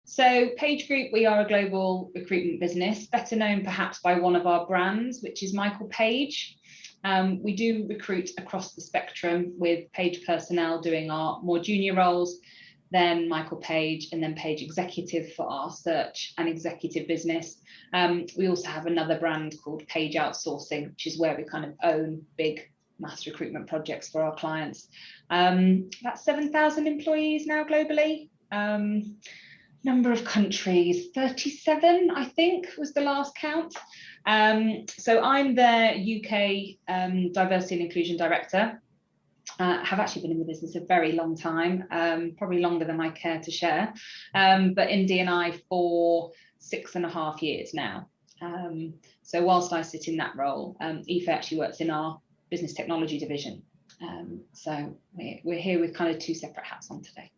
So Page Group, we are a global recruitment business, better known perhaps by one of our brands, which is Michael Page. We do recruit across the spectrum, with Page personnel doing our more junior roles, then Michael Page, and then Page Executive for our search and executive business. We also have another brand called Page Outsourcing, which is where we kind of own big mass recruitment projects for our clients. About 7,000 employees now globally. Number of countries, 37, I think, was the last count. So I'm the UK Diversity and Inclusion Director. Have actually been in the business a very long time, probably longer than I care to share, but in D&I for 6.5 years now. So whilst I sit in that role, Aoife actually works in our business technology division. So we're here with kind of two separate hats on today.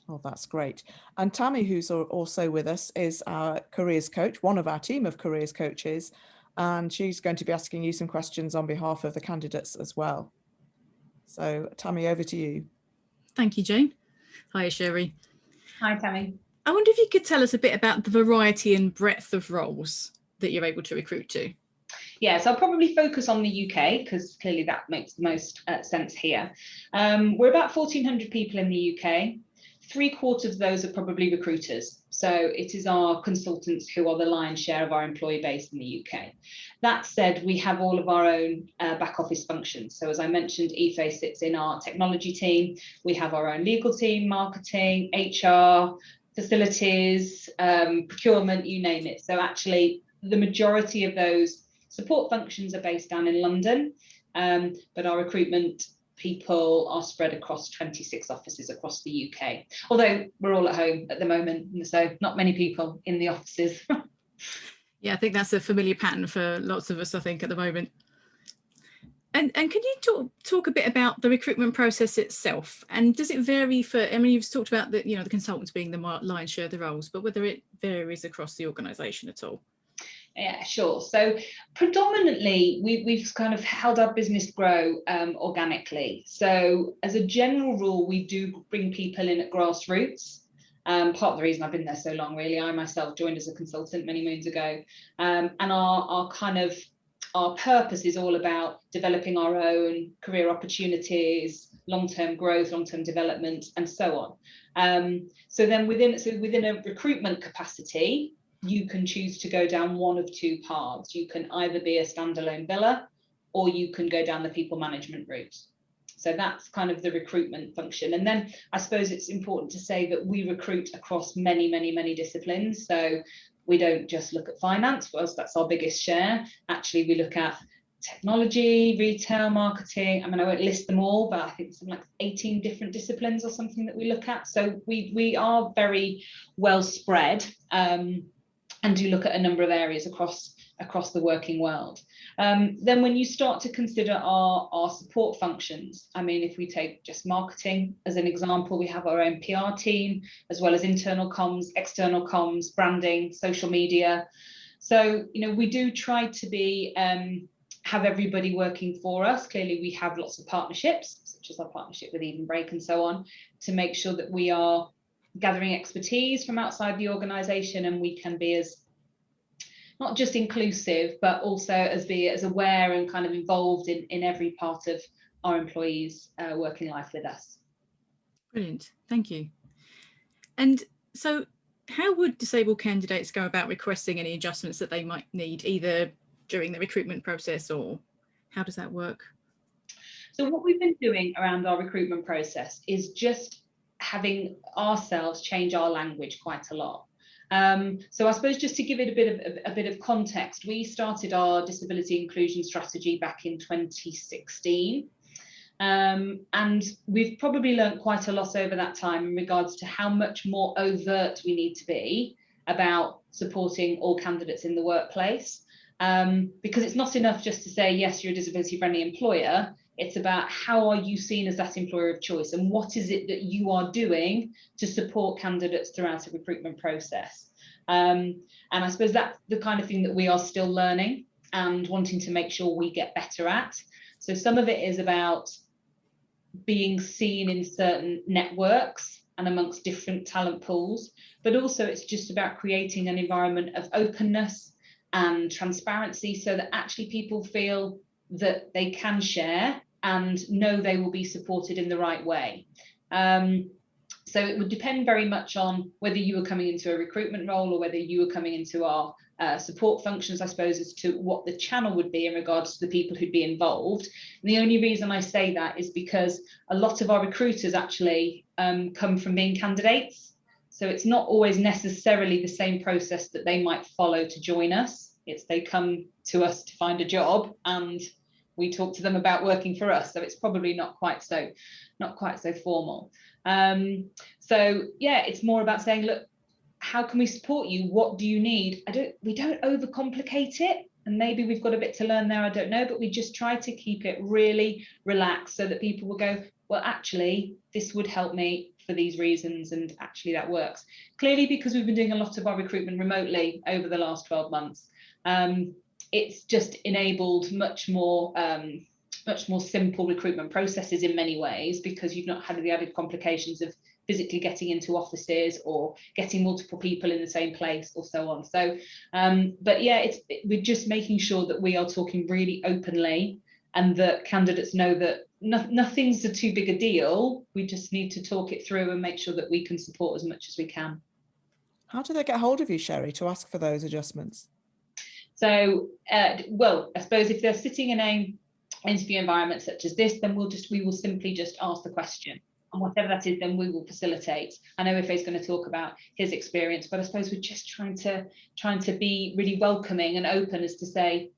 Oh, that's great. And Tammy, who's also with us, is our careers coach, one of our team of careers coaches, and she's going to be asking you some questions on behalf of the candidates as well. So Tammy, over to you. Thank you, Jane. Hi, Sherry. Hi, Tammy. I wonder if you could tell us a bit about the variety and breadth of roles that you're able to recruit to. Yeah, so I'll probably focus on the UK because clearly that makes the most sense here. We're about 1,400 people in the UK. 3/4 of those are probably recruiters. So it is our consultants who are the lion's share of our employee base in the UK. That said, we have all of our own back office functions. So as I mentioned, Aoife sits in our technology team. We have our own legal team, marketing, HR, facilities, procurement, you name it. So actually, the majority of those support functions are based down in London, but our recruitment people are spread across 26 offices across the UK, although we're all at home at the moment, so not many people in the offices. Yeah, I think that's a familiar pattern for lots of us, I think, at the moment. And can you talk a bit about the recruitment process itself? And does it vary for, I mean, you've talked about the consultants being the lion's share of the roles, but whether it varies across the organisation at all? Yeah, sure. So predominantly, we've kind of held our business grow organically. So as a general rule, we do bring people in at grassroots. Part of the reason I've been there so long, really, I myself joined as a consultant many moons ago. And our purpose is all about developing our own career opportunities, long-term growth, long-term development, and so on. So then within a recruitment capacity, you can choose to go down one of two paths. You can either be a standalone biller, or you can go down the people management route. So that's kind of the recruitment function. And then I suppose it's important to say that we recruit across many, many, many disciplines. So we don't just look at finance, whilst that's our biggest share. Actually, we look at technology, retail, marketing. I mean, I won't list them all, but I think something like 18 different disciplines or something that we look at. So we are very well spread. And do look at a number of areas across the working world. Then when you start to consider our support functions, I mean, if we take just marketing as an example, we have our own PR team, as well as internal comms, external comms, branding, social media. So, we do try to be have everybody working for us. Clearly, we have lots of partnerships, such as our partnership with Evenbreak and so on, to make sure that we are gathering expertise from outside the organisation, and we can be as not just inclusive, but also as aware and kind of involved in every part of our employees' working life with us. Brilliant, thank you. And so how would disabled candidates go about requesting any adjustments that they might need, either during the recruitment process, or how does that work? So what we've been doing around our recruitment process is just having ourselves change our language quite a lot. So I suppose just to give it a bit of context, we started our disability inclusion strategy back in 2016. And we've probably learned quite a lot over that time in regards to how much more overt we need to be about supporting all candidates in the workplace. Because it's not enough just to say, yes, you're a disability friendly employer. It's about how are you seen as that employer of choice, and what is it that you are doing to support candidates throughout a recruitment process. And I suppose that's the kind of thing that we are still learning and wanting to make sure we get better at. So some of it is about being seen in certain networks and amongst different talent pools, but also it's just about creating an environment of openness and transparency so that actually people feel that they can share and know they will be supported in the right way. So it would depend very much on whether you were coming into a recruitment role or whether you were coming into our support functions, I suppose, as to what the channel would be in regards to the people who'd be involved. And the only reason I say that is because a lot of our recruiters actually come from being candidates. So it's not always necessarily the same process that they might follow to join us. It's they come to us to find a job and we talk to them about working for us. So it's probably not quite so formal. So yeah, it's more about saying, look, how can we support you? What do you need? We don't overcomplicate it. And maybe we've got a bit to learn there, I don't know, but we just try to keep it really relaxed so that people will go, well, actually, this would help me for these reasons, and actually that works. Clearly, because we've been doing a lot of our recruitment remotely over the last 12 months, it's just enabled much more simple recruitment processes in many ways, because you've not had the added complications of physically getting into offices or getting multiple people in the same place or so on. So, but yeah, we're just making sure that we are talking really openly and that candidates know that nothing's a too big a deal. We just need to talk it through and make sure that we can support as much as we can. How do they get hold of you, Sherry, to ask for those adjustments? So, well, I suppose if they're sitting in an interview environment such as this, then we will simply just ask the question, and whatever that is, then we will facilitate. I know Ife's going to talk about his experience, but I suppose we're just trying to be really welcoming and open as to say,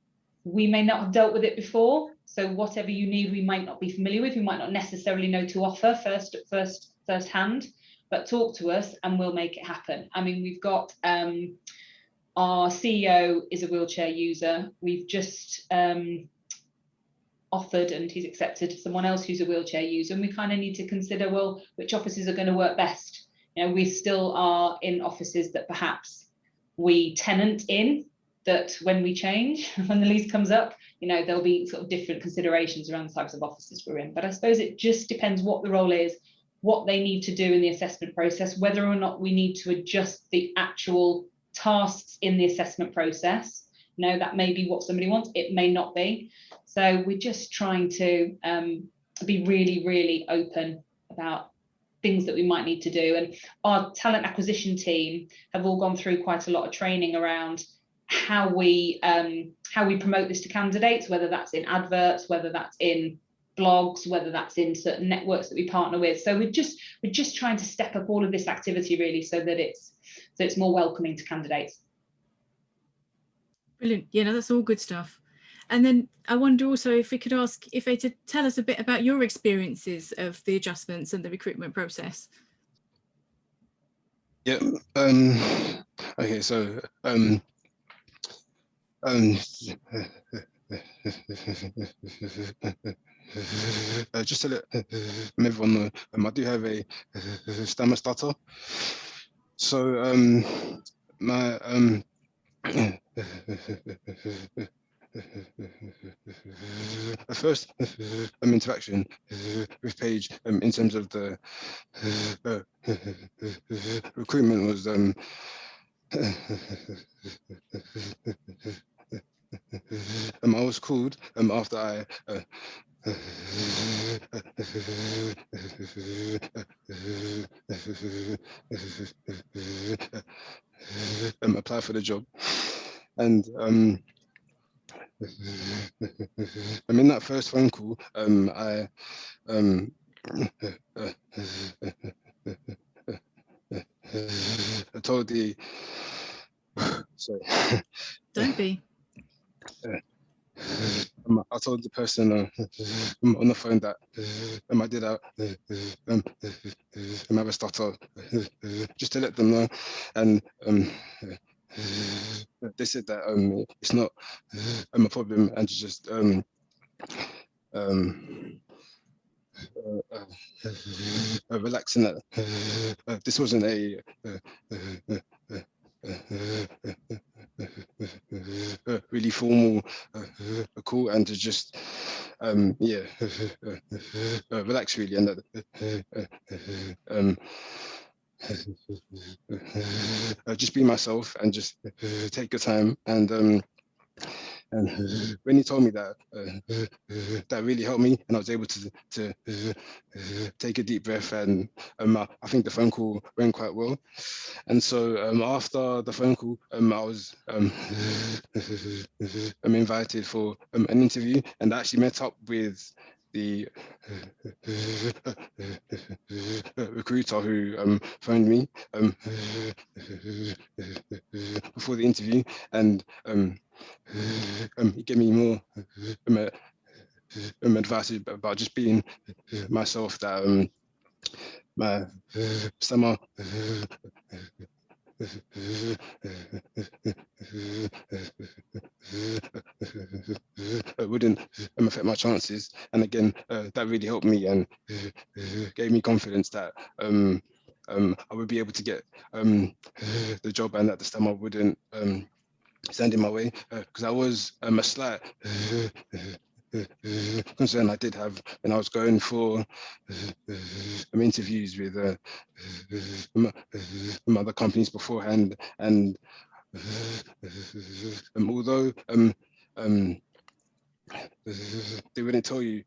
we may not have dealt with it before, so whatever you need, we might not be familiar with, we might not necessarily know to offer first hand, but talk to us and we'll make it happen. I mean, we've got our CEO is a wheelchair user. We've just offered, and he's accepted, someone else who's a wheelchair user, and we kind of need to consider, well, which offices are going to work best. You know, we still are in offices that perhaps we tenant in, that when we change, when the lease comes up, you know, there'll be sort of different considerations around the types of offices we're in. But I suppose it just depends what the role is, what they need to do in the assessment process, whether or not we need to adjust the actual tasks in the assessment process. You know, that may be what somebody wants, it may not be. So we're just trying to be really, really open about things that we might need to do. And our talent acquisition team have all gone through quite a lot of training around how we promote this to candidates, whether that's in adverts, whether that's in blogs, whether that's in certain networks that we partner with. So we're just trying to step up all of this activity really, so that it's more welcoming to candidates. Brilliant. Yeah, no, that's all good stuff. And then I wonder also if we could ask Ife to tell us a bit about your experiences of the adjustments and the recruitment process. Yeah. Okay. So. Just to let everyone know, I do have a stammer stutter. So my first interaction with Paige in terms of the recruitment was I was called after I apply for the job, and in that first phone call, I told the sorry. Don't be. I told the person on the phone that I did have a stutter, just to let them know, and they said that it's not a problem, and just relaxing that this wasn't a really formal call, and to just yeah, relax really, and just be myself and just take your time. And when he told me that, that really helped me, and I was able to take a deep breath, and I think the phone call went quite well. And so after the phone call, I was invited for an interview, and I actually met up with the recruiter who phoned me before the interview, and he gave me more advice about just being myself, that my summer wouldn't affect my chances. And again, that really helped me and gave me confidence that I would be able to get the job, and that the summer wouldn't stand in my way, because I was a slight concern I did have when I was going for interviews with other companies beforehand, and although they wouldn't tell you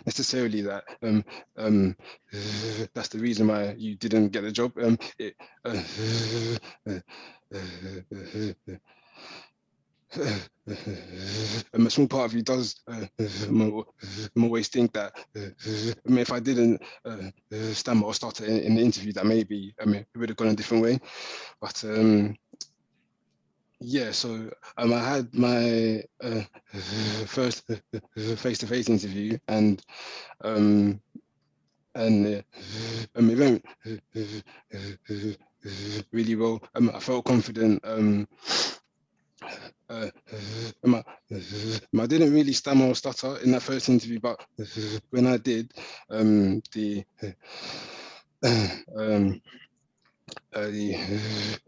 necessarily that that's the reason why you didn't get the job. A small part of you does always think that if I didn't stammer or stutter in the interview, that maybe it would have gone a different way. But yeah, so I had my first face-to-face interview, and it went really well. I felt confident. I didn't really stammer or stutter in that first interview, but when I did, the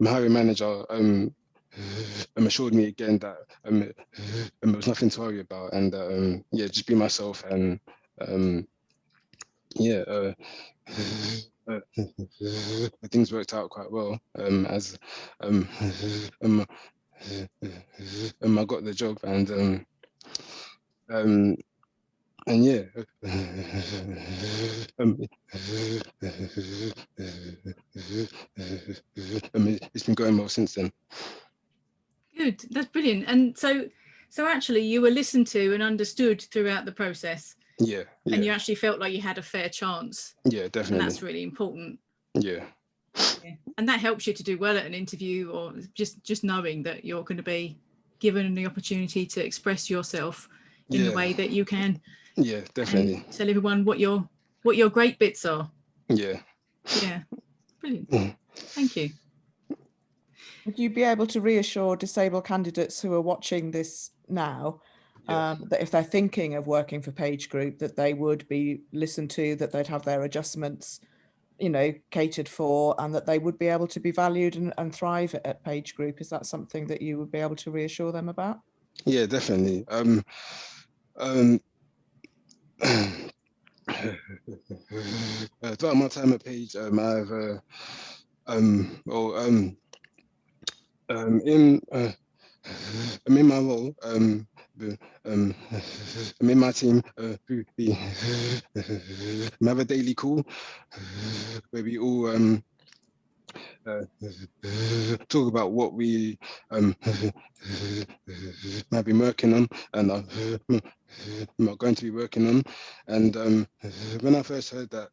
hiring manager assured me again that there was nothing to worry about, and yeah, just be myself, and yeah, things worked out quite well, as I got the job, and yeah, it's been going well since then. Good, that's brilliant. And so actually you were listened to and understood throughout the process. Yeah. And you actually felt like you had a fair chance. Yeah, definitely. And that's really important. Yeah. And that helps you to do well at an interview, or just knowing that you're going to be given the opportunity to express yourself in the way that you can. Yeah, definitely. And tell everyone what your great bits are. Yeah. Yeah. Brilliant. Thank you. Would you be able to reassure disabled candidates who are watching this now that if they're thinking of working for Page Group, that they would be listened to, that they'd have their adjustments, catered for, and that they would be able to be valued and thrive at Page Group? Is that something that you would be able to reassure them about? Yeah, definitely. Throughout my time at Page, I've I'm in my role, I'm in my team, we have a daily call where we all talk about what we might be working on, and I'm going to be working on. And when I first heard that,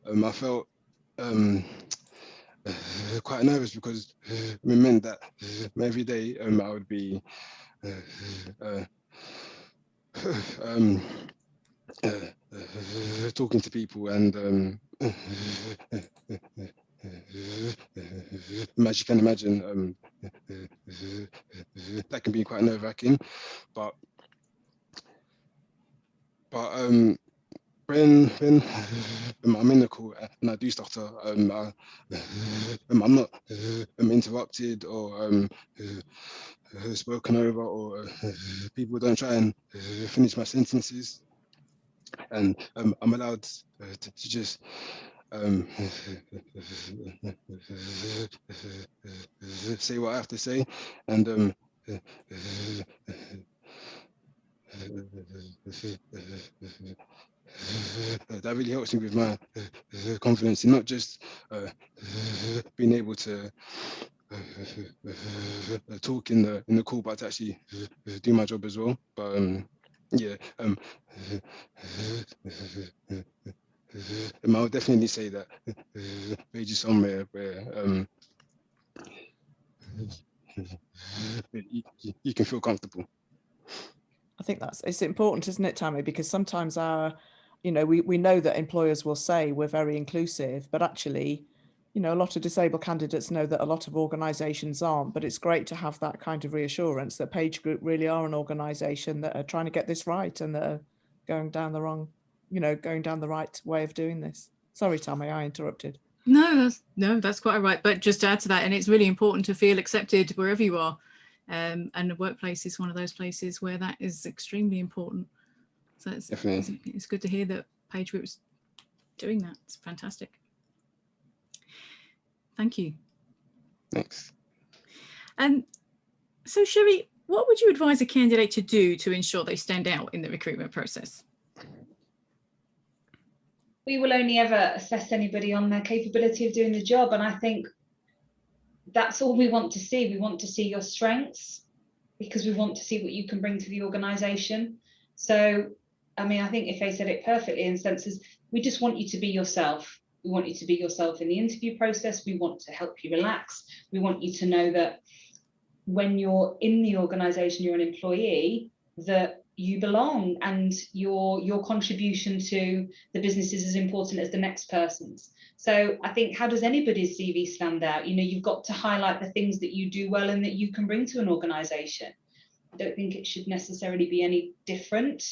I felt quite nervous, because it meant that every day I would be talking to people, and as you can imagine, that can be quite nerve-wracking, but when I'm in the call and I do stutter, I'm not interrupted or spoken over, or people don't try and finish my sentences, and I'm allowed to just say what I have to say, and that really helps me with my confidence in not just being able to talk in the call, but to actually do my job as well. But yeah, I would definitely say that page is somewhere where you can feel comfortable. I think it's important, isn't it, Tammy? Because sometimes we know that employers will say we're very inclusive, but actually, a lot of disabled candidates know that a lot of organisations aren't. But it's great to have that kind of reassurance that Page Group really are an organisation that are trying to get this right and that are going down the right way of doing this. Sorry, Tammy, I interrupted. No, that's quite right. But just to add to that, and it's really important to feel accepted wherever you are. And the workplace is one of those places where that is extremely important. So it's good to hear that Page Group's doing that. It's fantastic. Thank you. Thanks. So Sherry, what would you advise a candidate to do to ensure they stand out in the recruitment process? We will only ever assess anybody on their capability of doing the job. And I think that's all we want to see. We want to see your strengths because we want to see what you can bring to the organisation. So, I mean, I think Ife said it perfectly in senses, we just want you to be yourself. We want you to be yourself in the interview process. We want to help you relax. We want you to know that when you're in the organisation, you're an employee, that you belong and your contribution to the business is as important as the next person's. So I think, how does anybody's CV stand out? You've got to highlight the things that you do well and that you can bring to an organisation. I don't think it should necessarily be any different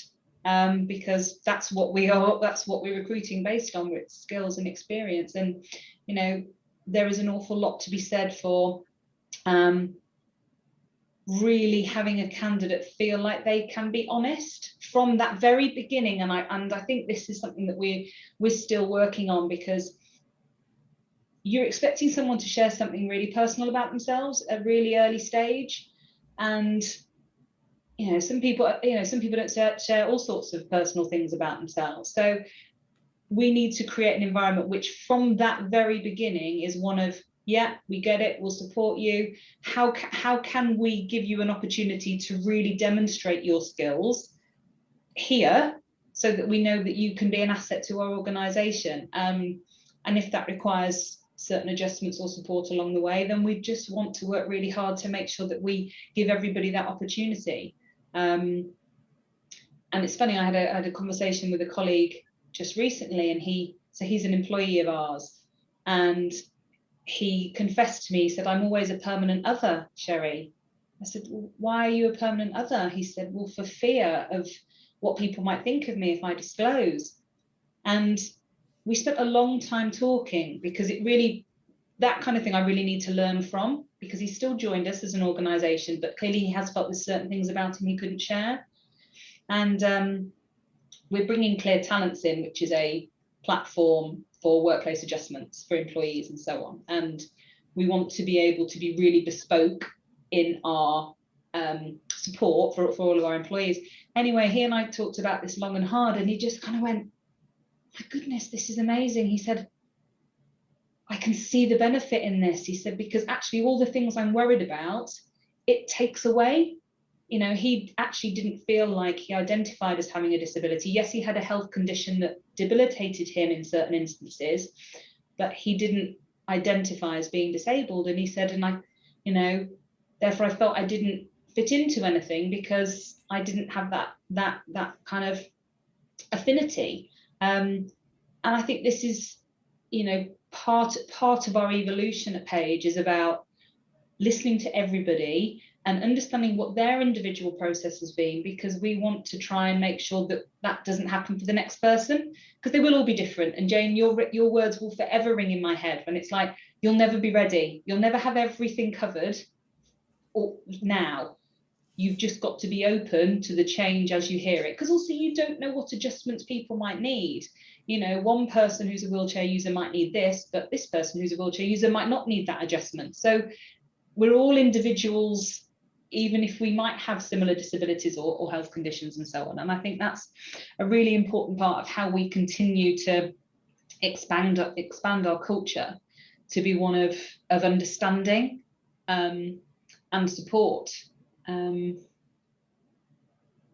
because that's what we are. That's what we're recruiting based on, with skills and experience. And there is an awful lot to be said for really having a candidate feel like they can be honest from that very beginning. And I think this is something that we're still working on, because you're expecting someone to share something really personal about themselves at a really early stage, and some people don't share all sorts of personal things about themselves. So we need to create an environment which from that very beginning is one of, yeah, we get it, we'll support you. How can we give you an opportunity to really demonstrate your skills here so that we know that you can be an asset to our organisation? And if that requires certain adjustments or support along the way, then we just want to work really hard to make sure that we give everybody that opportunity. And it's funny, I had a conversation with a colleague just recently, and he's an employee of ours, and he confessed to me, he said, "I'm always a permanent other, Sherry." I said, "Well, why are you a permanent other?" He said, "Well, for fear of what people might think of me if I disclose." And we spent a long time talking, because it really, that kind of thing I really need to learn from, because he's still joined us as an organisation, but clearly he has felt there's certain things about him he couldn't share. And we're bringing Clear Talents in, which is a platform for workplace adjustments for employees and so on. And we want to be able to be really bespoke in our support for all of our employees. Anyway, he and I talked about this long and hard, and he just kind of went, "My goodness, this is amazing." He said, "I can see the benefit in this." He said, "Because actually all the things I'm worried about, it takes away." He actually didn't feel like he identified as having a disability. Yes, he had a health condition that debilitated him in certain instances, but he didn't identify as being disabled. And he said, and therefore I felt I didn't fit into anything because I didn't have that kind of affinity. And I think this is, part of our evolution at Page is about listening to everybody and understanding what their individual process has been, because we want to try and make sure that that doesn't happen for the next person, because they will all be different. And Jane, your words will forever ring in my head when it's like, you'll never be ready, you'll never have everything covered, or now you've just got to be open to the change as you hear it, because also you don't know what adjustments people might need. You know, one person who's a wheelchair user might need this, but this person who's a wheelchair user might not need that adjustment. So we're all individuals, even if we might have similar disabilities or health conditions and so on. And I think that's a really important part of how we continue to expand our culture to be one of understanding and support.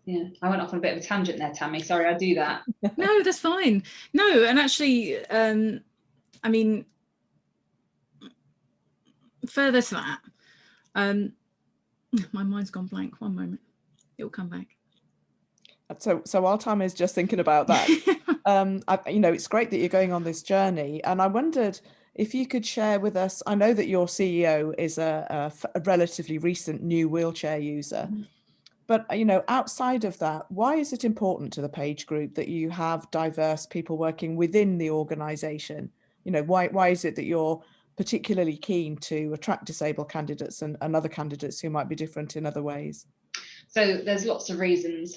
Yeah, I went off on a bit of a tangent there, Tammy. Sorry, I do that. No, that's fine. No, and actually, I mean, further to that, my mind's gone blank. One moment, it'll come back. So while Tammy's just thinking about that, you know, it's great that you're going on this journey, and I wondered if you could share with us. I know that your CEO is a relatively recent new wheelchair user, but you know, outside of that, why is it important to the Page Group that you have diverse people working within the organisation? You know, why is it that you're particularly keen to attract disabled candidates and other candidates who might be different in other ways? So there's lots of reasons.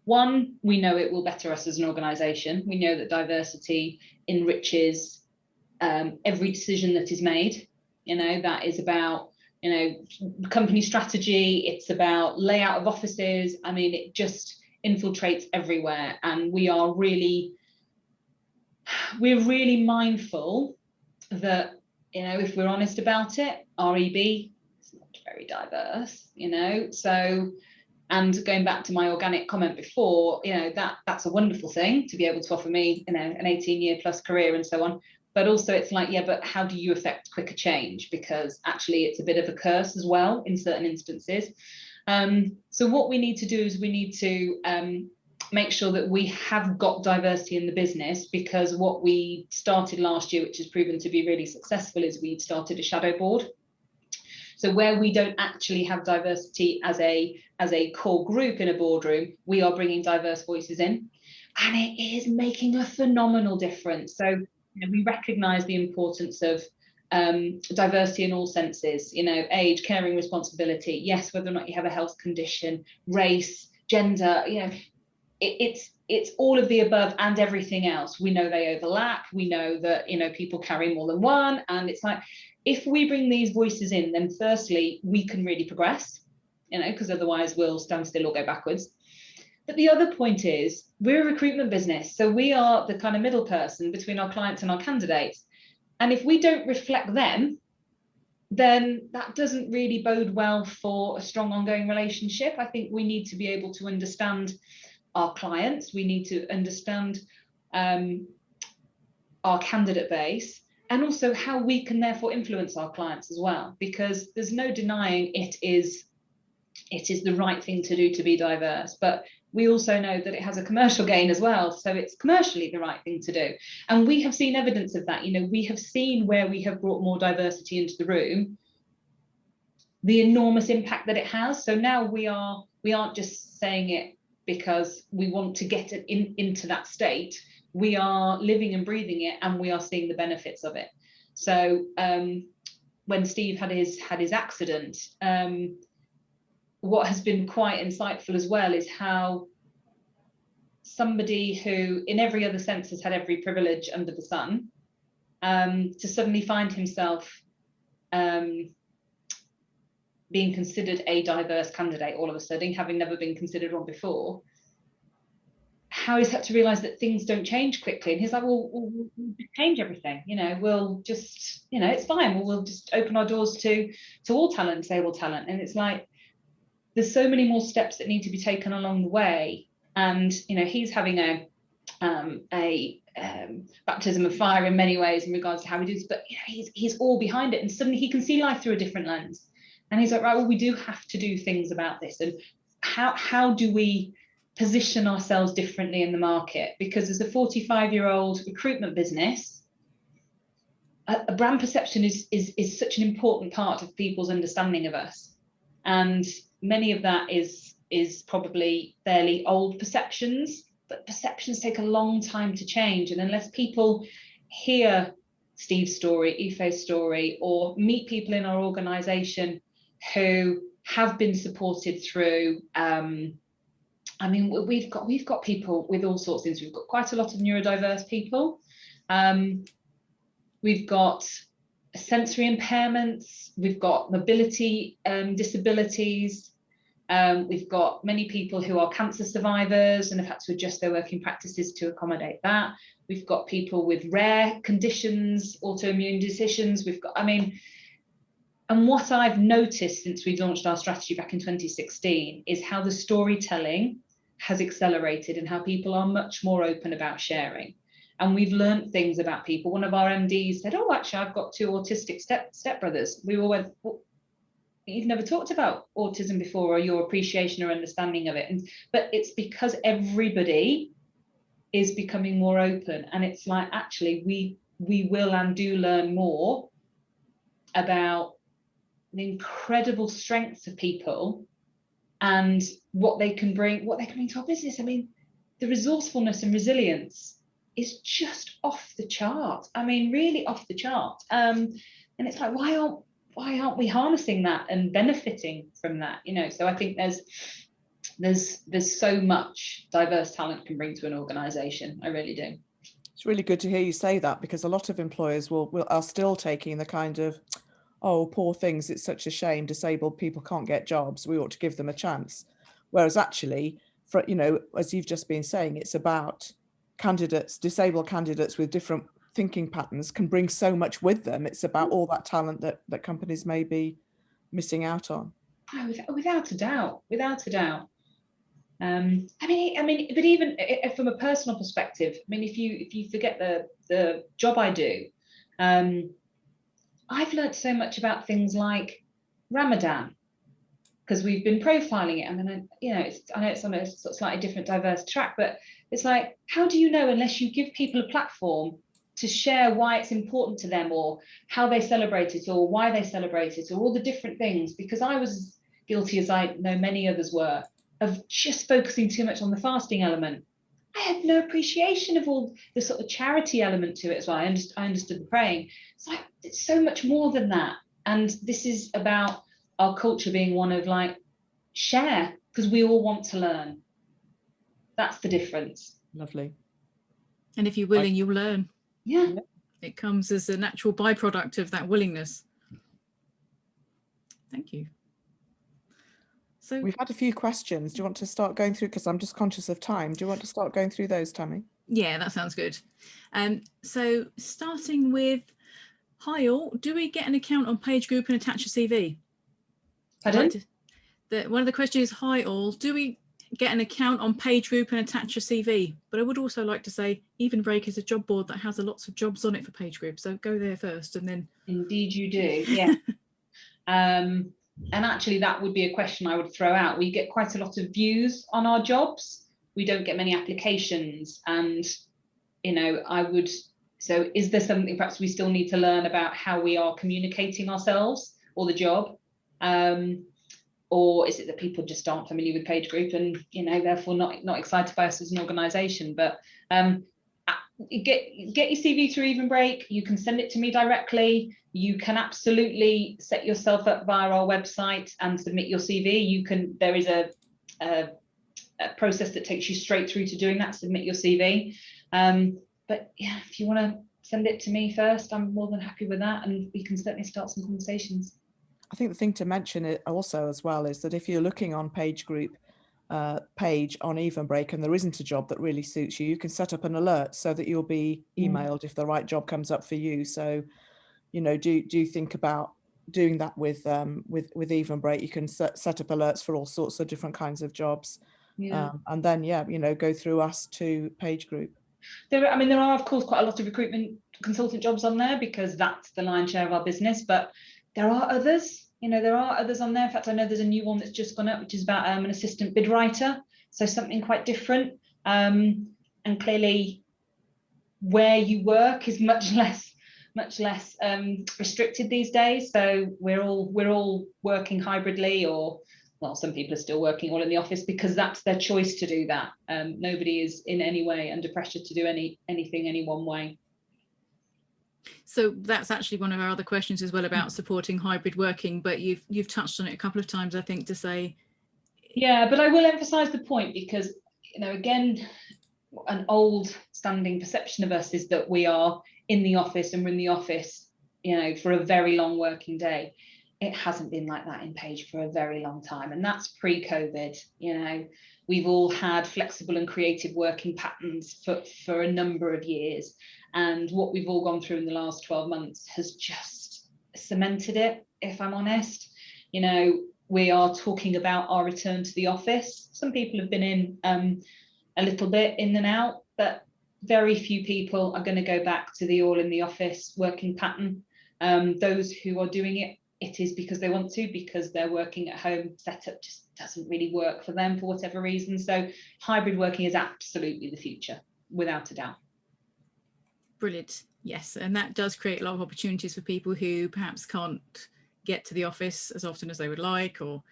One, we know it will better us as an organisation. We know that diversity enriches every decision that is made. You know, that is about, you know, company strategy, it's about layout of offices. I mean, it just infiltrates everywhere. And we're really mindful that, you know, if we're honest about it, REB is not very diverse, you know. So, and going back to my organic comment before, you know, that's a wonderful thing to be able to offer me, you know, an 18-year plus career and so on. But also it's like, yeah, but how do you affect quicker change? Because actually it's a bit of a curse as well in certain instances. So what we need to do is we need to make sure that we have got diversity in the business, because what we started last year, which has proven to be really successful, is we've started a shadow board. So where we don't actually have diversity as a core group in a boardroom, we are bringing diverse voices in, and it is making a phenomenal difference. So, you know, we recognise the importance of diversity in all senses, you know, age, caring responsibility, yes, whether or not you have a health condition, race, gender, you know, it's all of the above and everything else. We know they overlap. We know that, you know, people carry more than one, and it's like, if we bring these voices in, then firstly, we can really progress, you know, because otherwise we'll stand still or go backwards. But the other point is, we're a recruitment business. So we are the kind of middle person between our clients and our candidates. And if we don't reflect them, then that doesn't really bode well for a strong ongoing relationship. I think we need to be able to understand our clients. We need to understand our candidate base, and also how we can therefore influence our clients as well, because there's no denying it is the right thing to do to be diverse, but we also know that it has a commercial gain as well. So it's commercially the right thing to do. And we have seen evidence of that. You know, we have seen where we have brought more diversity into the room, the enormous impact that it has. So now we aren't just saying it because we want to get it into that state. We are living and breathing it, and we are seeing the benefits of it. So when Steve had his accident, what has been quite insightful as well is how somebody who in every other sense has had every privilege under the sun, to suddenly find himself being considered a diverse candidate all of a sudden, having never been considered one before, how he's had to realize that things don't change quickly. And he's like, well, we'll change everything, you know, we'll just, you know, it's fine, we'll just open our doors to all talent, disabled talent. And it's like, there's so many more steps that need to be taken along the way. And, you know, he's having a baptism of fire in many ways in regards to how he does, but you know, he's all behind it, and suddenly he can see life through a different lens. And he's like, right, well, we do have to do things about this. And how do we position ourselves differently in the market? Because as a 45-year-old recruitment business, a brand perception is such an important part of people's understanding of us. And many of that is probably fairly old perceptions, but perceptions take a long time to change. And unless people hear Steve's story, Ife's story, or meet people in our organisation who have been supported through, I mean, we've got people with all sorts of things. We've got quite a lot of neurodiverse people. We've got sensory impairments. We've got mobility disabilities. We've got many people who are cancer survivors and have had to adjust their working practices to accommodate that. We've got people with rare conditions, autoimmune decisions. We've got, I mean, and what I've noticed since we launched our strategy back in 2016 is how the storytelling has accelerated and how people are much more open about sharing. And we've learned things about people. One of our MDs said, oh, actually, I've got 2 autistic stepbrothers. We all went, well, you've never talked about autism before, or your appreciation or understanding of it. But it's because everybody is becoming more open. And it's like, actually, we will and do learn more about the incredible strengths of people and what they can bring to our business. I mean, the resourcefulness and resilience is just off the chart. I mean, really off the chart. And it's like, why aren't we harnessing that and benefiting from that? You know, so I think there's so much diverse talent can bring to an organization. I really do. It's really good to hear you say that, because a lot of employers are still taking the kind of, oh, poor things, it's such a shame, disabled people can't get jobs, we ought to give them a chance. Whereas actually, for, you know, as you've just been saying, it's about candidates, disabled candidates with different thinking patterns can bring so much with them. It's about all that talent that companies may be missing out on. Oh, without a doubt. I mean, but even from a personal perspective, I mean, if you forget the job I do, I've learned so much about things like Ramadan, because we've been profiling it. I mean, you know, I know it's on a sort of slightly different, diverse track, but it's like, how do you know unless you give people a platform to share why it's important to them, or how they celebrate it, or why they celebrate it, or all the different things? Because I was guilty, as I know many others were, of just focusing too much on the fasting element. I had no appreciation of all the sort of charity element to it as well. I understood the praying. It's like, it's so much more than that. And this is about our culture being one of like, share, because we all want to learn. That's the difference. Lovely. And if you're willing, you'll learn. Yeah. It comes as a natural byproduct of that willingness. Thank you. So we've had a few questions. Do you want to start going through, because I'm just conscious of time. Do you want to start going through those, Tammy? Yeah, that sounds good. So starting with, hi all, do we get an account on Page Group and attach a CV? Pardon? One of the questions is, hi all, do we get an account on Page Group and attach a CV? But I would also like to say Evenbreak is a job board that has lots of jobs on it for Page Group. So go there first and then. Indeed you do, yeah. And actually that would be a question I would throw out. We get quite a lot of views on our jobs. We don't get many applications. And, you know, so is there something perhaps we still need to learn about how we are communicating ourselves or the job? Or is it that people just aren't familiar with Page Group and, you know, therefore not excited by us as an organisation? But get your CV through Evenbreak. You can send it to me directly. You can absolutely set yourself up via our website and submit your CV. There is a process that takes you straight through to doing that. Submit your CV. But yeah, if you want to send it to me first, I'm more than happy with that, and we can certainly start some conversations. I think the thing to mention also as well is that if you're looking on Page Group page on Evenbreak and there isn't a job that really suits you, you can set up an alert so that you'll be emailed if the right job comes up for you. So, you know, do think about doing that with Evenbreak. You can set up alerts for all sorts of different kinds of jobs. Yeah. And then, yeah, you know, go through us to Page Group. There are of course quite a lot of recruitment consultant jobs on there because that's the lion's share of our business, but there are others. You know, there are others on there. In fact, I know there's a new one that's just gone up, which is about an assistant bid writer. So something quite different. And clearly where you work is much restricted these days. So we're all working hybridly, or well, some people are still working all in the office because that's their choice to do that. Nobody is in any way under pressure to do anything any one way. So that's actually one of our other questions as well, about supporting hybrid working, but you've touched on it a couple of times, I think, to say. Yeah, but I will emphasize the point because, you know, again, an old standing perception of us is that we are in the office and we're in the office, you know, for a very long working day. It hasn't been like that in Page for a very long time, and that's pre-COVID. You know, we've all had flexible and creative working patterns for a number of years, and what we've all gone through in the last 12 months has just cemented it, if I'm honest. You know, we are talking about our return to the office. Some people have been in a little bit in and out, but very few people are going to go back to the all in the office working pattern. Those who are doing it, it is because they want to, because their working at home setup just doesn't really work for them for whatever reason. So hybrid working is absolutely the future, without a doubt. Brilliant. Yes, and that does create a lot of opportunities for people who perhaps can't get to the office as often as they would like, or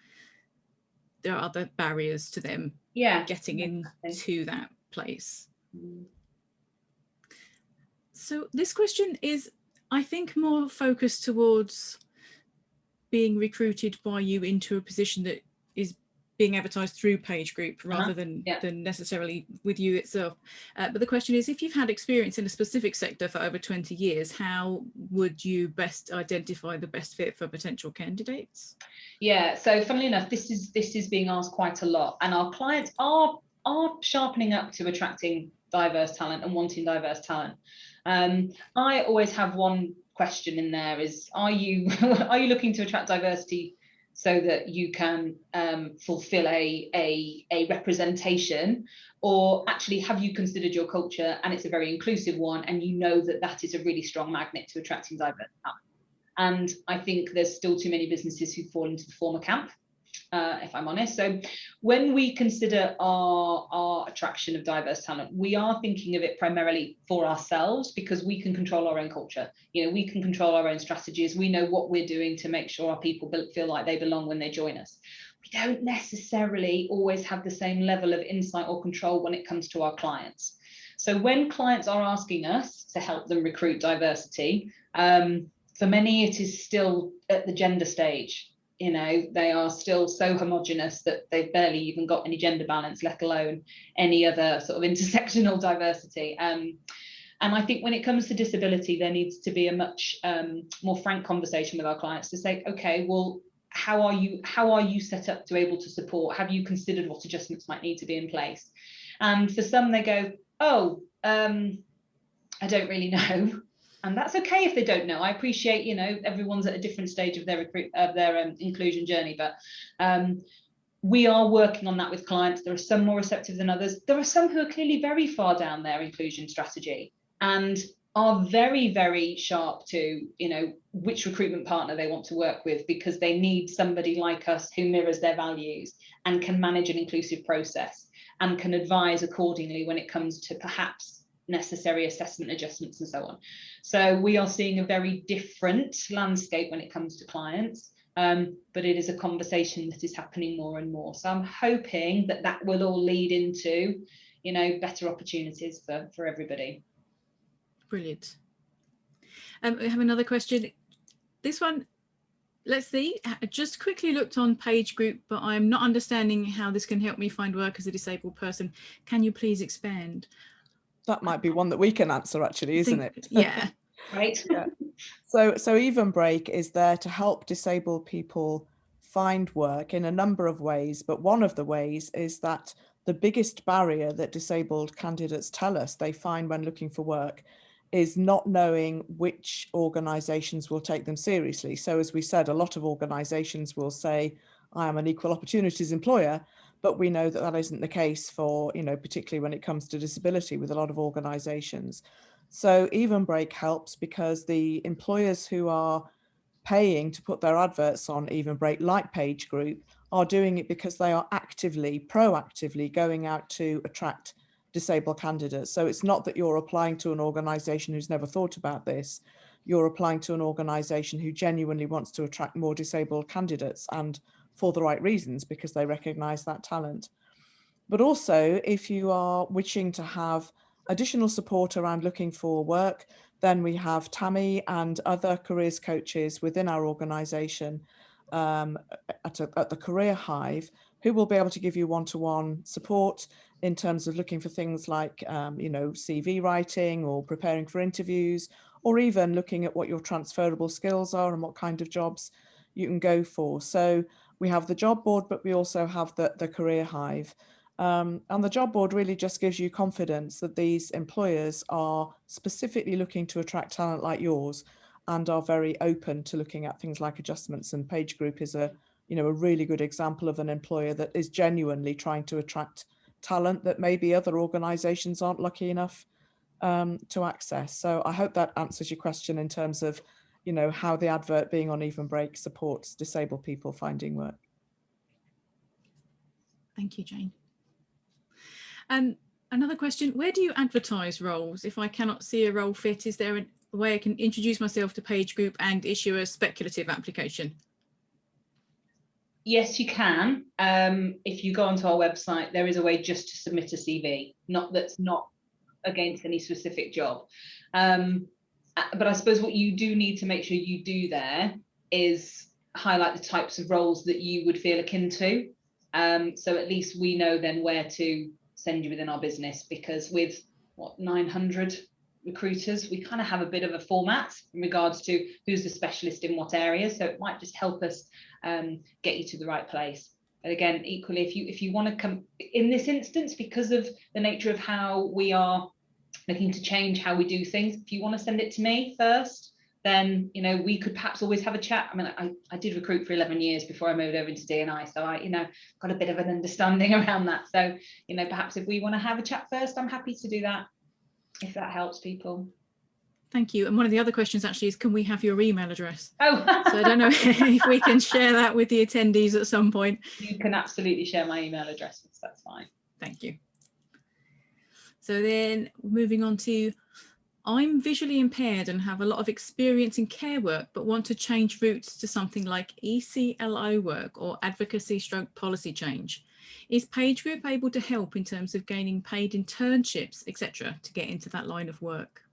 there are other barriers to them getting into that place. So this question is, I think, more focused towards being recruited by you into a position that is being advertised through Page Group rather than necessarily with you itself. But the question is, if you've had experience in a specific sector for over 20 years, how would you best identify the best fit for potential candidates? Yeah, so funnily enough, this is being asked quite a lot, and our clients are sharpening up to attracting diverse talent and wanting diverse talent. I always have one question in there is, are you looking to attract diversity so that you can fulfill a representation, or actually have you considered your culture and it's a very inclusive one, and you know that that is a really strong magnet to attracting diverse talent? And I think there's still too many businesses who fall into the former camp, if I'm honest. So when we consider our attraction of diverse talent, we are thinking of it primarily for ourselves, because we can control our own culture. You know, we can control our own strategies. We know what we're doing to make sure our people feel like they belong when they join us. We don't necessarily always have the same level of insight or control when it comes to our clients. So when clients are asking us to help them recruit diversity, for many, it is still at the gender stage. You know, they are still so homogenous that they've barely even got any gender balance, let alone any other sort of intersectional diversity. And I think when it comes to disability, there needs to be a much more frank conversation with our clients to say, okay, well, how are you set up to be able to support? Have you considered what adjustments might need to be in place? And for some, they go, oh, I don't really know. And that's okay if they don't know. I appreciate, you know, everyone's at a different stage of their inclusion journey, but we are working on that with clients. There are some more receptive than others. There are some who are clearly very far down their inclusion strategy and are very, very sharp to, you know, which recruitment partner they want to work with, because they need somebody like us who mirrors their values and can manage an inclusive process and can advise accordingly when it comes to perhaps necessary assessment adjustments and so on. So we are seeing a very different landscape when it comes to clients, but it is a conversation that is happening more and more. So I'm hoping that that will all lead into, you know, better opportunities for everybody. Brilliant. We have another question. This one, let's see, I just quickly looked on Page Group, but I'm not understanding how this can help me find work as a disabled person. Can you please expand? That might be one that we can answer, actually, isn't it? Yeah. Right. Yeah. So Evenbreak is there to help disabled people find work in a number of ways, but one of the ways is that the biggest barrier that disabled candidates tell us they find when looking for work is not knowing which organisations will take them seriously. So as we said, a lot of organisations will say, I am an equal opportunities employer, but we know that that isn't the case for, you know, particularly when it comes to disability with a lot of organisations. So Evenbreak helps because the employers who are paying to put their adverts on Evenbreak, like Page Group, are doing it because they are proactively going out to attract disabled candidates. So it's not that you're applying to an organisation who's never thought about this. you're applying to an organisation who genuinely wants to attract more disabled candidates, and for the right reasons, because they recognise that talent. But also, if you are wishing to have additional support around looking for work, then we have Tammy and other careers coaches within our organisation at the Career Hive, who will be able to give you one-to-one support in terms of looking for things like, CV writing or preparing for interviews, or even looking at what your transferable skills are and what kind of jobs you can go for. So we have the job board, but we also have the Career Hive. And the job board really just gives you confidence that these employers are specifically looking to attract talent like yours and are very open to looking at things like adjustments. And Page Group is a really good example of an employer that is genuinely trying to attract talent that maybe other organisations aren't lucky enough to access. So I hope that answers your question in terms of, how the advert being on Evenbreak supports disabled people finding work. Thank you, Jane. Another question, where do you advertise roles? If I cannot see a role fit, is there a way I can introduce myself to Page Group and issue a speculative application? Yes, you can. If you go onto our website, there is a way just to submit a CV, that's not against any specific job. But I suppose what you do need to make sure you do there is highlight the types of roles that you would feel akin to. So at least we know then where to send you within our business, because with 900 recruiters, we kind of have a bit of a format in regards to who's the specialist in what area. So it might just help us get you to the right place. But again, equally, if you want to come in this instance, because of the nature of how we are looking to change how we do things, if you want to send it to me first, then we could perhaps always have a chat. I mean, I did recruit for 11 years before I moved over into D&I, so I got a bit of an understanding around that. So perhaps if we want to have a chat first, I'm happy to do that, if that helps people. Thank you. And one of the other questions actually is, can we have your email address? Oh, so I don't know if we can share that with the attendees at some point. You can absolutely share my email address, that's fine. Thank you. So then moving on to, I'm visually impaired and have a lot of experience in care work, but want to change routes to something like ECLO work or advocacy/policy change. Is Page Group able to help in terms of gaining paid internships, etc., to get into that line of work?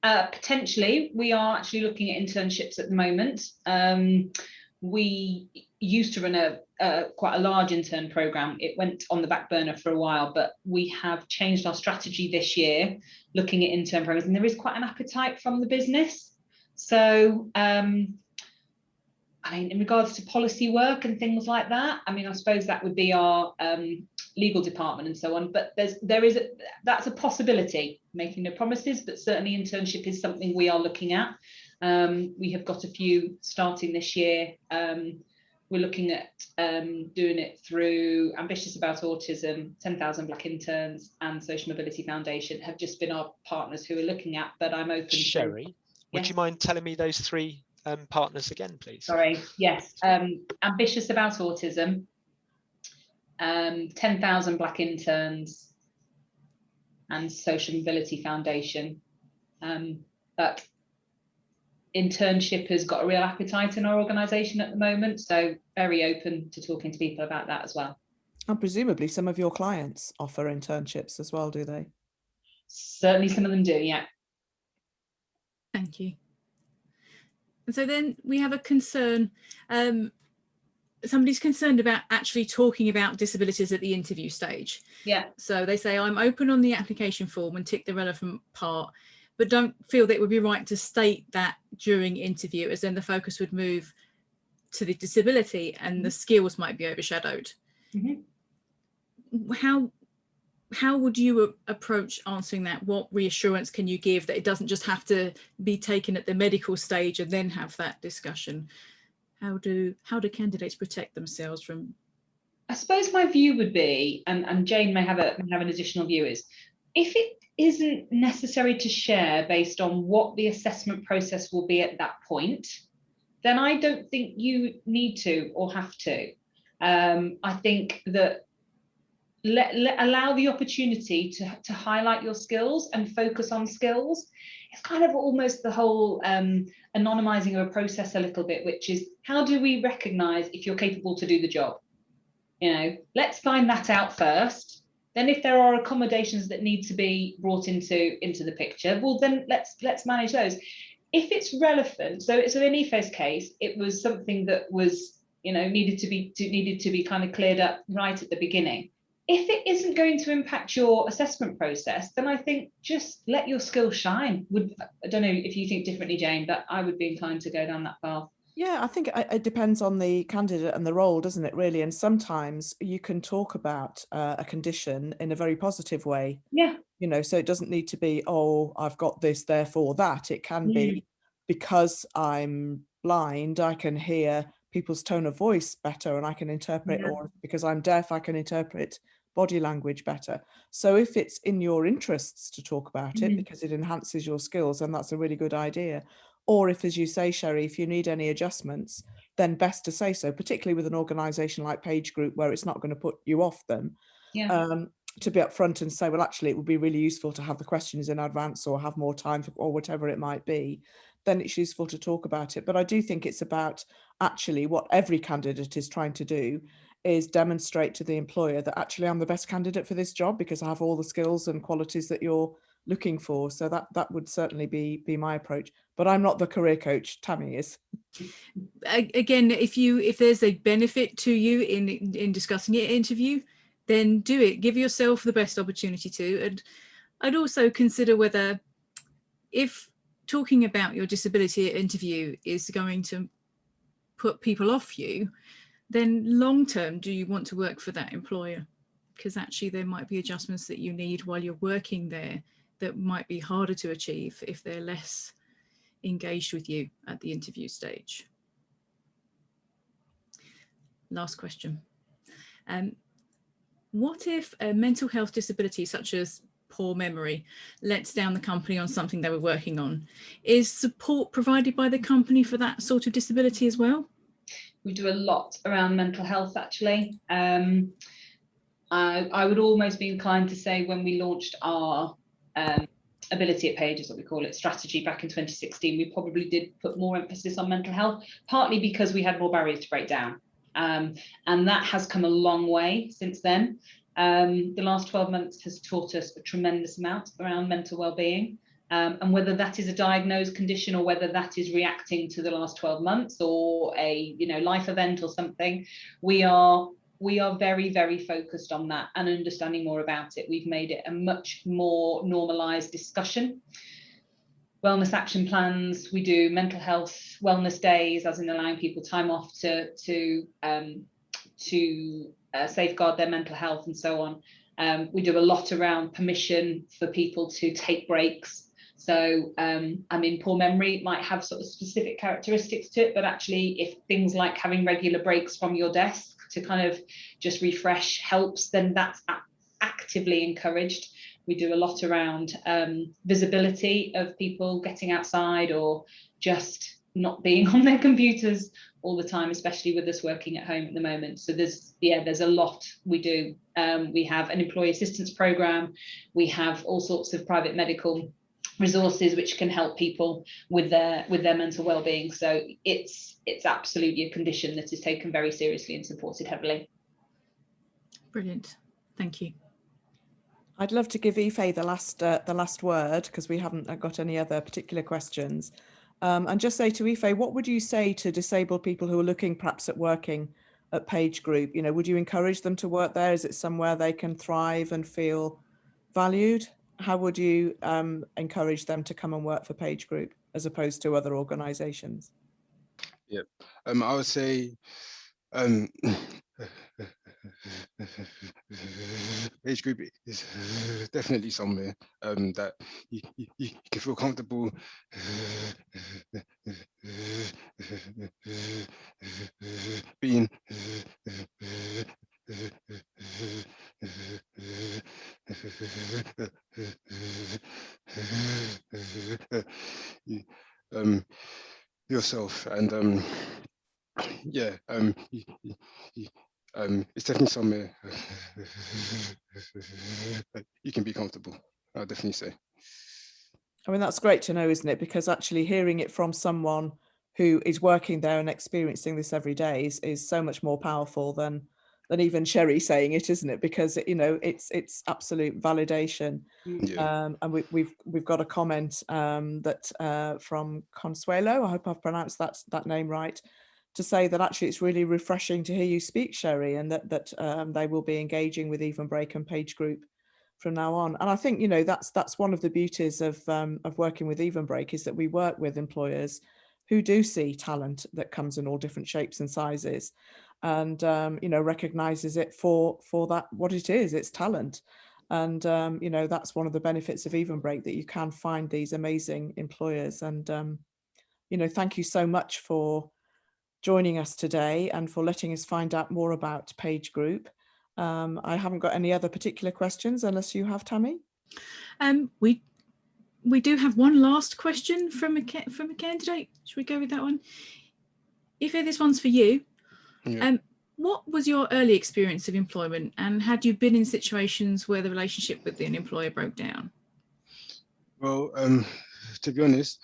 Potentially, we are actually looking at internships at the moment. We used to run quite a large intern program. It went on the back burner for a while, but we have changed our strategy this year, looking at intern programs, and there is quite an appetite from the business. So, I mean, in regards to policy work and things like that, I mean, I suppose that would be our legal department and so on. But that's a possibility. Making no promises, but certainly internship is something we are looking at. We have got a few starting this year. We're looking at doing it through Ambitious About Autism, 10,000 Black Interns, and Social Mobility Foundation have just been our partners who are looking at, but I'm open. Sherry, would you mind telling me those three partners again, please? Sorry, yes. Ambitious About Autism, 10,000 Black Interns, and Social Mobility Foundation. But internship has got a real appetite in our organisation at the moment, so very open to talking to people about that as well. And presumably some of your clients offer internships as well, do they? Certainly some of them do, yeah. Thank you. And so then we have a concern. Somebody's concerned about actually talking about disabilities at the interview stage. Yeah. So they say, I'm open on the application form and tick the relevant part, but don't feel that it would be right to state that during interview, as then the focus would move to the disability and the skills might be overshadowed. How would you approach answering that? What reassurance can you give that it doesn't just have to be taken at the medical stage and then have that discussion? How do candidates protect themselves from? I suppose my view would be, and Jane may have an additional view, is if it isn't necessary to share based on what the assessment process will be at that point, then I don't think you need to or have to. I think that allow the opportunity to highlight your skills and focus on skills. It's kind of almost the whole anonymizing of a process a little bit, which is, how do we recognize if you're capable to do the job? You know, let's find that out first. Then if there are accommodations that need to be brought into the picture, well, then let's manage those. If it's relevant, so in Aoife's case, it was something that was, you know, needed to be kind of cleared up right at the beginning. If it isn't going to impact your assessment process, then I think just let your skills shine. I don't know if you think differently, Jane, but I would be inclined to go down that path. Yeah, I think it depends on the candidate and the role, doesn't it, really? And sometimes you can talk about a condition in a very positive way. Yeah. You know, so it doesn't need to be, oh, I've got this, therefore that. It can be, because I'm blind, I can hear people's tone of voice better and I can interpret, or because I'm deaf, I can interpret body language better. So if it's in your interests to talk about it because it enhances your skills, then that's a really good idea. Or if, as you say, Sherry, if you need any adjustments, then best to say so, particularly with an organisation like Page Group, where it's not going to put you off them. To be upfront and say, well, actually, it would be really useful to have the questions in advance, or have more time for, or whatever it might be, then it's useful to talk about it. But I do think it's about, actually, what every candidate is trying to do is demonstrate to the employer that actually I'm the best candidate for this job because I have all the skills and qualities that you're looking for. So that would certainly be my approach. But I'm not the career coach, Tammy is. Again, if there's a benefit to you in discussing your interview, then do it. Give yourself the best opportunity to. And I'd also consider whether, if talking about your disability at interview is going to put people off you, then long term, do you want to work for that employer? Because actually there might be adjustments that you need while you're working there that might be harder to achieve if they're less engaged with you at the interview stage. Last question. What if a mental health disability such as poor memory lets down the company on something they were working on? Is support provided by the company for that sort of disability as well? We do a lot around mental health, actually. I would almost be inclined to say, when we launched our Ability at Page, is what we call it, strategy back in 2016, we probably did put more emphasis on mental health, partly because we had more barriers to break down. And that has come a long way since then. The last 12 months has taught us a tremendous amount around mental well-being. And whether that is a diagnosed condition or whether that is reacting to the last 12 months or a life event or something, we are very, very focused on that and understanding more about it. We've made it a much more normalized discussion. Wellness action plans, we do mental health wellness days, as in allowing people time off to safeguard their mental health and so on. We do a lot around permission for people to take breaks. So, I mean, poor memory might have sort of specific characteristics to it, but actually, if things like having regular breaks from your desk to kind of just refresh helps, then that's actively encouraged. We do a lot around visibility of people getting outside or just not being on their computers all the time, especially with us working at home at the moment. So there's a lot we do. We have an employee assistance program. We have all sorts of private medical resources which can help people with their mental well-being. So it's absolutely a condition that is taken very seriously and supported heavily. Brilliant, thank you. I'd love to give Aoife the last word, because we haven't got any other particular questions. And just say to Aoife, what would you say to disabled people who are looking perhaps at working at Page Group? You know, would you encourage them to work there? Is it somewhere they can thrive and feel valued? How would you encourage them to come and work for Page Group as opposed to other organisations? Yeah, I would say Page Group is definitely somewhere that you can feel comfortable being. Yourself, and yeah, it's definitely somewhere you can be comfortable. I'll definitely say. I mean, that's great to know, isn't it? Because actually hearing it from someone who is working there and experiencing this every day is so much more powerful than even Sherry saying it, isn't it? Because it's absolute validation. Yeah. And we've got a comment that from Consuelo, I hope I've pronounced that name right, to say that actually it's really refreshing to hear you speak, Sherry, and that they will be engaging with Evenbreak and Page Group from now on. And I think that's one of the beauties of working with Evenbreak, is that we work with employers who do see talent that comes in all different shapes and sizes, and recognizes it for that what it is. It's talent. And that's one of the benefits of Evenbreak, that you can find these amazing employers. And thank you so much for joining us today and for letting us find out more about Page Group. I haven't got any other particular questions, unless you have, Tammy. We do have one last question from a candidate. Should we go with that one? If this one's for you, Yeah. what was your early experience of employment, and had you been in situations where the relationship with an employer broke down? Well, to be honest,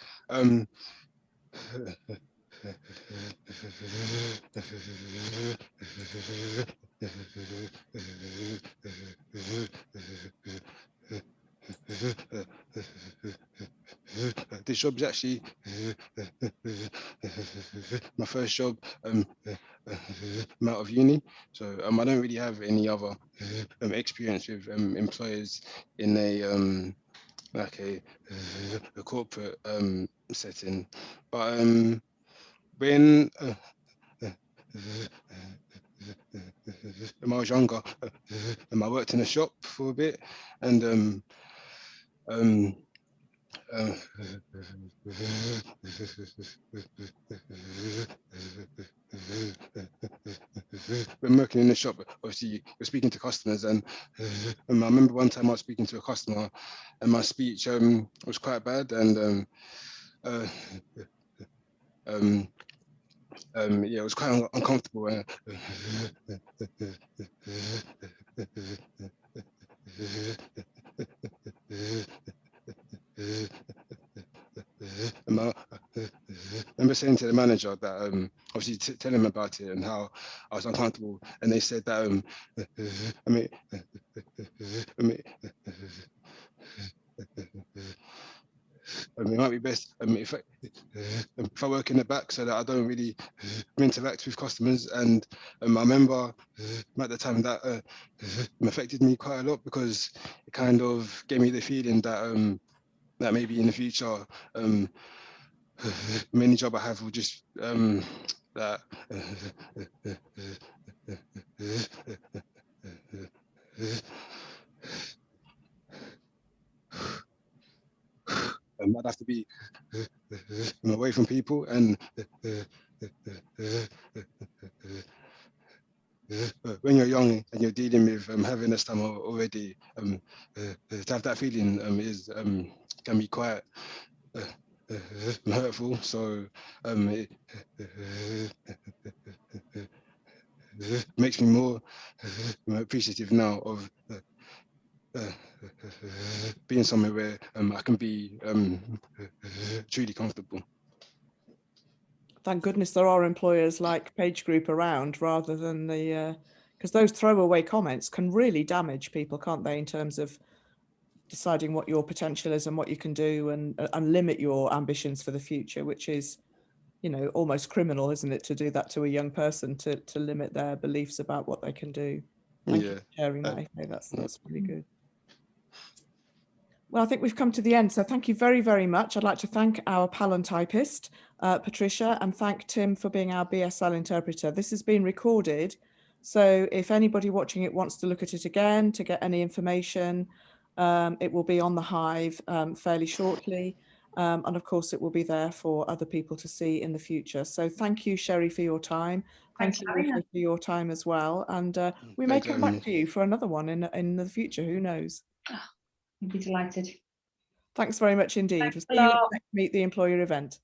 this job is actually my first job I'm out of uni, so I don't really have any other experience with employers in a like a corporate setting. But when I was younger, I worked in a shop for a bit, and when working in the shop, obviously we're speaking to customers, and I remember one time I was speaking to a customer, and my speech was quite bad, and yeah, it was quite uncomfortable. I remember saying to the manager that obviously tell him about it and how I was uncomfortable, and they said that it might be best if I work in the back, so that I don't really interact with customers. And I remember at the time that affected me quite a lot, because it kind of gave me the feeling that that maybe in the future many job I have will just that I'd have to be away from people, and when you're young and you're dealing with having a stammer already, to have that feeling is can be quite hurtful. So it makes me more appreciative now of being somewhere where I can be truly comfortable. Thank goodness there are employers like Page Group around, rather than because those throwaway comments can really damage people, can't they, in terms of deciding what your potential is and what you can do, and limit your ambitions for the future, which is, almost criminal, isn't it, to do that to a young person, to limit their beliefs about what they can do. Thank you for sharing that. Okay, that's really good. Well, I think we've come to the end, so thank you very, very much. I'd like to thank our Palon typist, Patricia, and thank Tim for being our BSL interpreter. This has been recorded, so if anybody watching it wants to look at it again to get any information, it will be on the Hive fairly shortly. And of course, it will be there for other people to see in the future. So thank you, Sherry, for your time. Thank you, Rita, for your time as well. And we may come back to you for another one in the future. Who knows? I'd be delighted. Thanks very much indeed. Thanks We'll see you at the next Meet the Employer event.